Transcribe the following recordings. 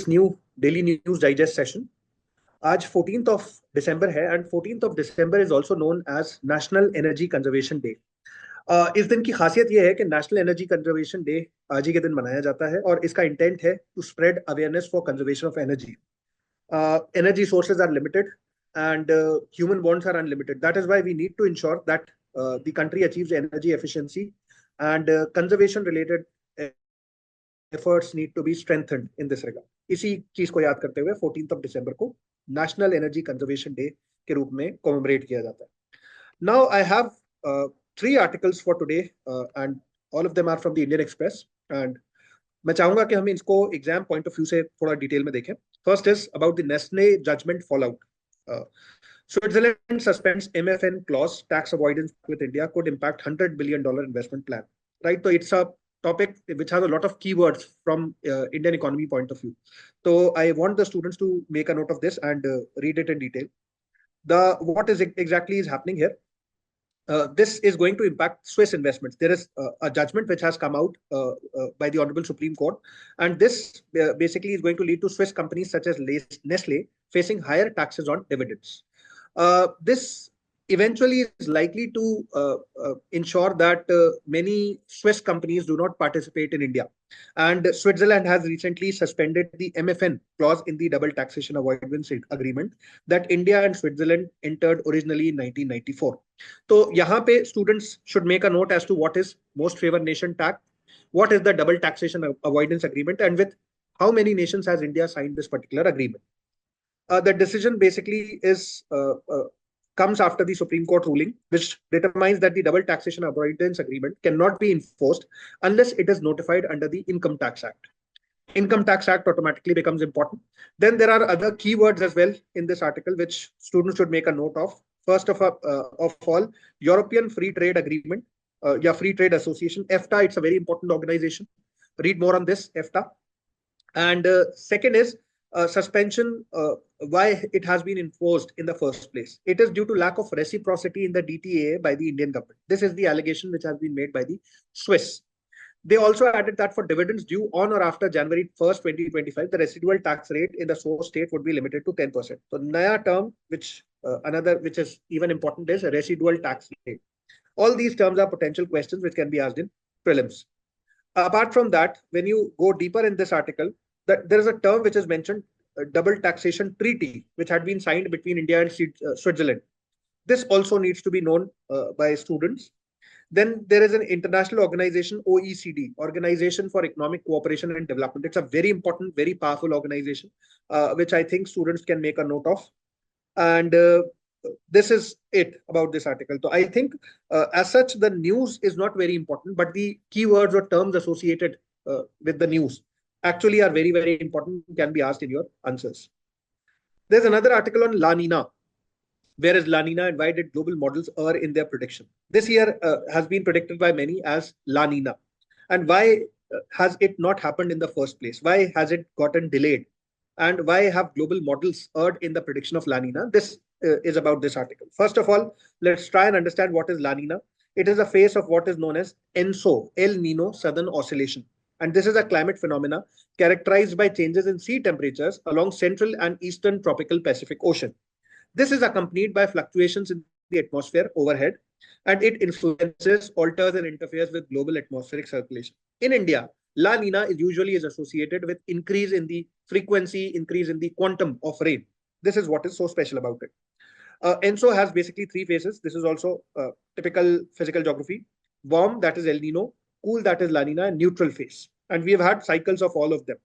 new daily news digest session. आज 14th of December है and 14th of December is also known as National Energy Conservation Day. इस दिन की खासियत यह है कि नेशनल एनर्जी कंजर्वेशन डे आज ही के दिन मनाया जाता है और इसका इंटेंट है to spread awareness for conservation of energy. Energy sources are limited and human wants are unlimited. That is why we need to ensure that the country achieves energy efficiency and conservation related efforts need to be strengthened in this regard. इसी चीज को याद करते हुए 14th of December को national energy conservation day के रूप में कॉमेमोरेट किया जाता है. Now I have 3 articles for today and all of them are from the Indian Express and मैं चाहूंगा कि हम इसको एग्जाम पॉइंट ऑफ व्यू से थोड़ा डिटेल में देखें. First is about the Nestle judgment fallout. Switzerland suspends MFN clause, tax avoidance with India could impact $100 billion investment plan. Right, so it's a topic which has a lot of keywords from Indian economy point of view. So I want the students to make a note of this and read it in detail. What is exactly is happening here? This is going to impact Swiss investments. There is a judgment which has come out by the Honorable Supreme Court, and this basically is going to lead to Swiss companies such as Nestlé facing higher taxes on dividends. This eventually is likely to ensure that many Swiss companies do not participate in India. And Switzerland has recently suspended the MFN clause in the double taxation avoidance agreement that India and Switzerland entered originally in 1994. So यहाँ पे students should make a note as to what is most favored nation tax, what is the double taxation avoidance agreement, and with how many nations has India signed this particular agreement. The decision basically is comes after the Supreme Court ruling, which determines that the double taxation avoidance agreement cannot be enforced unless it is notified under the Income Tax Act. Income Tax Act automatically becomes important. Then there are other keywords as well in this article, which students should make a note of. First of all, European Free Trade Agreement, Free Trade Association, EFTA. It's a very important organization. Read more on this, EFTA. And second is suspension, why it has been enforced in the first place. It is due to lack of reciprocity in the DTAA by the Indian government. This is the allegation which has been made by the Swiss. They also added that for dividends due on or after January 1st, 2025, the residual tax rate in the source state would be limited to 10%. So naya term, which which is even important, is a residual tax rate. All these terms are potential questions which can be asked in prelims. Apart from that, when you go deeper in this article, there is a term which is mentioned, double taxation treaty, which had been signed between India and Switzerland. This also needs to be known by students. Then there is an international organization, OECD, Organization for Economic Cooperation and Development. It's a very important, very powerful organization, which I think students can make a note of. And this is it about this article. So I think as such, the news is not very important, but the keywords or terms associated with the news actually are very, very important, can be asked in your answers. There's another article on La Niña. Where is La Niña and why did global models err in their prediction? This year has been predicted by many as La Niña. And why has it not happened in the first place? Why has it gotten delayed? And why have global models erred in the prediction of La Niña? This is about this article. First of all, let's try and understand what is La Niña. It is a phase of what is known as ENSO, El Nino Southern Oscillation. And this is a climate phenomena characterized by changes in sea temperatures along central and eastern tropical Pacific Ocean. This is accompanied by fluctuations in the atmosphere overhead, and it influences, alters, and interferes with global atmospheric circulation. In India, La Niña usually is associated with increase in the frequency, increase in the quantum of rain. This is what is so special about it. ENSO has basically 3 phases. This is also typical physical geography. Warm, that is El Nino. Cool, that is La Niña, and neutral phase. And we have had cycles of all of them.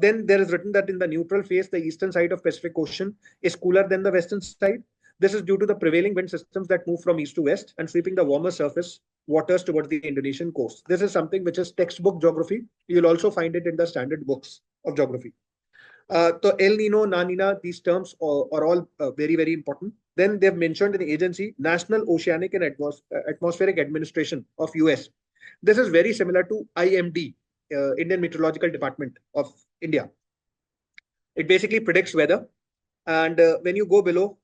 Then there is written that in the neutral phase, the eastern side of Pacific Ocean is cooler than the western side. This is due to the prevailing wind systems that move from east to west and sweeping the warmer surface waters towards the Indonesian coast. This is something which is textbook geography. You'll also find it in the standard books of geography. So El Nino, La Niña, these terms are all very, very important. Then they've mentioned in the agency, National Oceanic and Atmospheric Administration of US. This is very similar to IMD, Indian Meteorological Department of India. It basically predicts weather. And when you go below,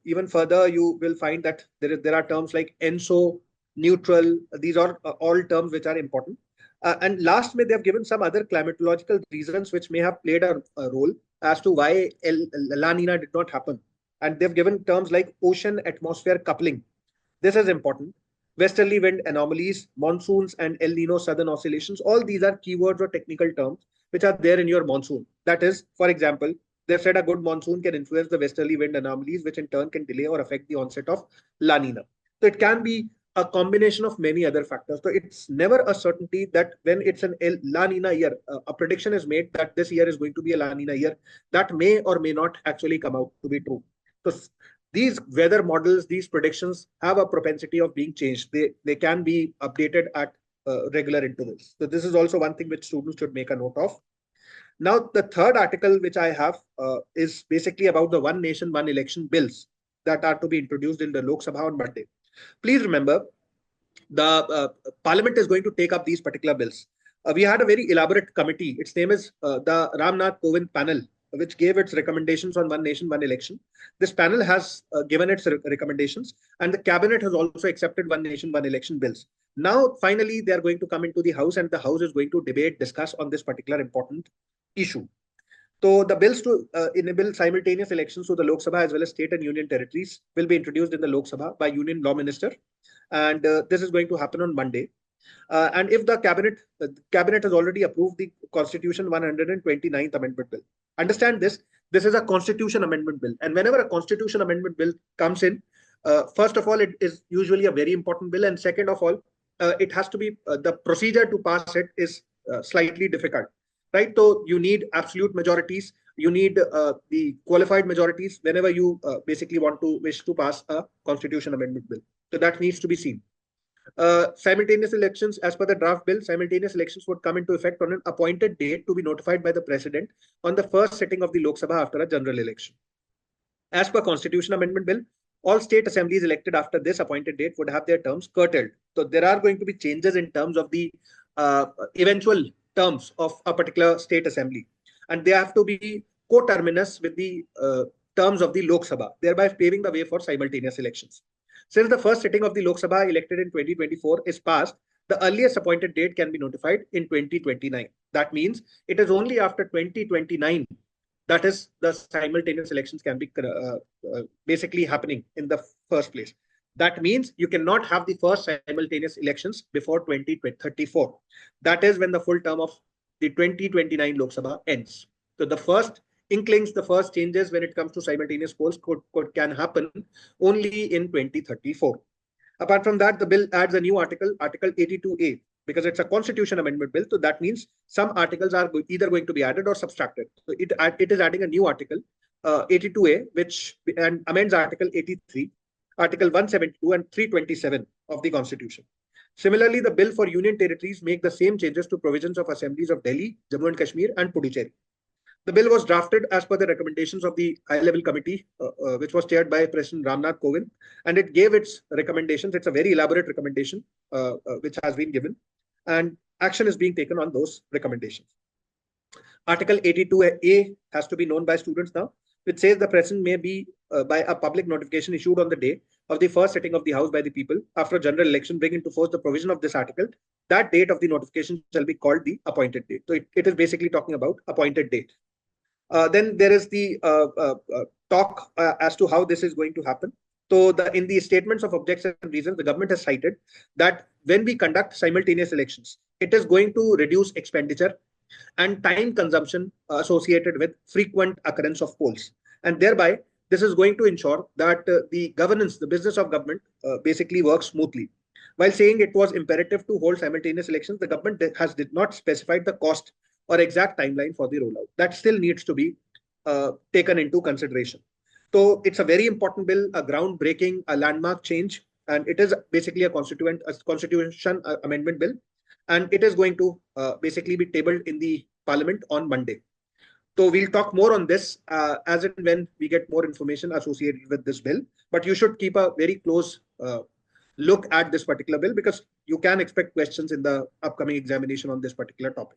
even further, you will find that there are terms like ENSO, neutral. These are all terms which are important. And last, they have given some other climatological reasons which may have played a role as to why La Nina did not happen. And they've given terms like ocean atmosphere coupling. This is important. Westerly wind anomalies, monsoons, and El Nino southern oscillations. All these are keywords or technical terms which are there in your monsoon. That is, for example, they've said a good monsoon can influence the westerly wind anomalies, which in turn can delay or affect the onset of La Nina. So it can be a combination of many other factors. So it's never a certainty that when it's an La Nina year, a prediction is made that this year is going to be a La Nina year. That may or may not actually come out to be true. So these weather models, these predictions have a propensity of being changed. They can be updated at regular intervals. So this is also one thing which students should make a note of. Now, the third article which I have is basically about the One Nation, One Election bills that are to be introduced in the Lok Sabha on Monday. Please remember, the Parliament is going to take up these particular bills. We had a very elaborate committee. Its name is the Ramnath Kovind panel, which gave its recommendations on One Nation, One Election. This panel has given its recommendations, and the cabinet has also accepted One Nation, One Election bills. Now, finally, they are going to come into the House, and the House is going to debate, discuss on this particular important issue. So the bills to enable simultaneous elections to the Lok Sabha as well as state and union territories will be introduced in the Lok Sabha by Union Law Minister, and this is going to happen on Monday. And if the cabinet has already approved the Constitution 129th Amendment Bill. Understand this. This is a Constitution Amendment Bill, and whenever a Constitution Amendment Bill comes in, first of all, it is usually a very important bill, and second of all, it has to be the procedure to pass it is slightly difficult. Right, so you need absolute majorities. You need the qualified majorities whenever you basically wish to pass a constitution amendment bill. So that needs to be seen. Simultaneous elections, as per the draft bill, simultaneous elections would come into effect on an appointed date to be notified by the president on the first sitting of the Lok Sabha after a general election. As per constitution amendment bill, all state assemblies elected after this appointed date would have their terms curtailed. So there are going to be changes in terms of the eventual terms of a particular state assembly, and they have to be coterminous with the terms of the Lok Sabha, thereby paving the way for simultaneous elections. Since the first sitting of the Lok Sabha elected in 2024 is passed, the earliest appointed date can be notified in 2029. That means it is only after 2029 that is the simultaneous elections can be basically happening in the first place. That means you cannot have the first simultaneous elections before 2034. That is when the full term of the 2029 Lok Sabha ends. So the first inklings, the first changes when it comes to simultaneous polls can happen only in 2034. Apart from that, the bill adds a new article, Article 82A, because it's a constitution amendment bill. So that means some articles are either going to be added or subtracted. So it is adding a new article, 82A, which amends Article 83. Article 172 and 327 of the Constitution. Similarly, the bill for union territories make the same changes to provisions of assemblies of Delhi, Jammu and Kashmir, and Puducherry. The bill was drafted as per the recommendations of the high-level committee, which was chaired by President Ramnath Kovind, and it gave its recommendations. It's a very elaborate recommendation which has been given, and action is being taken on those recommendations. Article 82A has to be known by students now, which says the president may be by a public notification issued on the day of the first sitting of the House by the people after a general election bring into force the provision of this article. That date of the notification shall be called the appointed date. So it is basically talking about appointed date. Then there is the talk as to how this is going to happen. So in the statements of objections and reasons, the government has cited that when we conduct simultaneous elections, it is going to reduce expenditure and time consumption associated with frequent occurrence of polls. And thereby, this is going to ensure that the governance, the business of government basically works smoothly. While saying it was imperative to hold simultaneous elections, the government did not specify the cost or exact timeline for the rollout. That still needs to be taken into consideration. So it's a very important bill, a groundbreaking, a landmark change, and it is basically a constitution amendment bill. And it is going to basically be tabled in the parliament on Monday. So we'll talk more on this as and when we get more information associated with this bill. But you should keep a very close look at this particular bill because you can expect questions in the upcoming examination on this particular topic.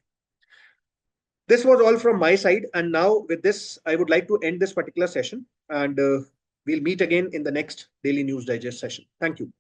This was all from my side. And now with this, I would like to end this particular session and we'll meet again in the next Daily News Digest session. Thank you.